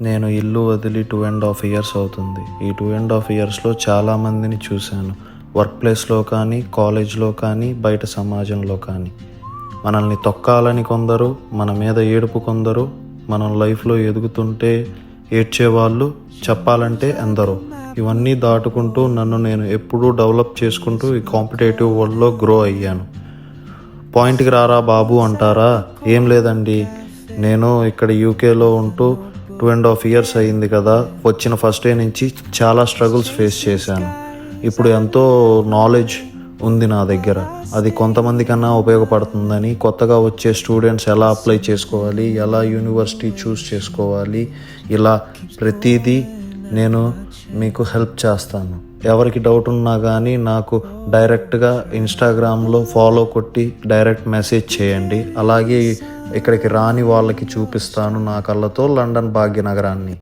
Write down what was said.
నేను ఇల్లు వదిలి 2.5 years అవుతుంది. ఈ 2.5 yearsలో చాలామందిని చూశాను. వర్క్ ప్లేస్లో కానీ, కాలేజ్లో కానీ, బయట సమాజంలో కానీ. మనల్ని తొక్కాలని కొందరు, మన మీద ఏడుపు కొందరు, మనం లైఫ్లో ఎదుగుతుంటే ఏడ్చేవాళ్ళు, చెప్పాలంటే ఎందరో. ఇవన్నీ దాటుకుంటూ నన్ను నేను ఎప్పుడూ డెవలప్ చేసుకుంటూ ఈ కాంపిటేటివ్ వరల్డ్లో గ్రో అయ్యాను. పాయింట్కి రారా బాబు అంటారా? ఏం లేదండి, నేను ఇక్కడ యూకేలో ఉంటూ 2.5 years అయింది కదా. వచ్చిన ఫస్ట్ డే నుంచి చాలా స్ట్రగుల్స్ ఫేస్ చేశాను. ఇప్పుడు ఎంతో నాలెడ్జ్ ఉంది నా దగ్గర. అది కొంతమంది కన్నా ఉపయోగపడుతుందని, కొత్తగా వచ్చే స్టూడెంట్స్ ఎలా అప్లై చేసుకోవాలి, ఎలా యూనివర్సిటీ చూస్ చేసుకోవాలి, ఇలా ప్రతిదీ నేను మీకు హెల్ప్ చేస్తాను. ఎవరికి డౌట్ ఉన్నా కానీ నాకు డైరెక్ట్గా ఇన్స్టాగ్రామ్లో ఫాలో కొట్టి డైరెక్ట్ మెసేజ్ చేయండి. అలాగే ఇక్కడికి రాని వాళ్ళకి చూపిస్తాను నా కళ్ళతో లండన్ భాగ్యనగరాన్ని.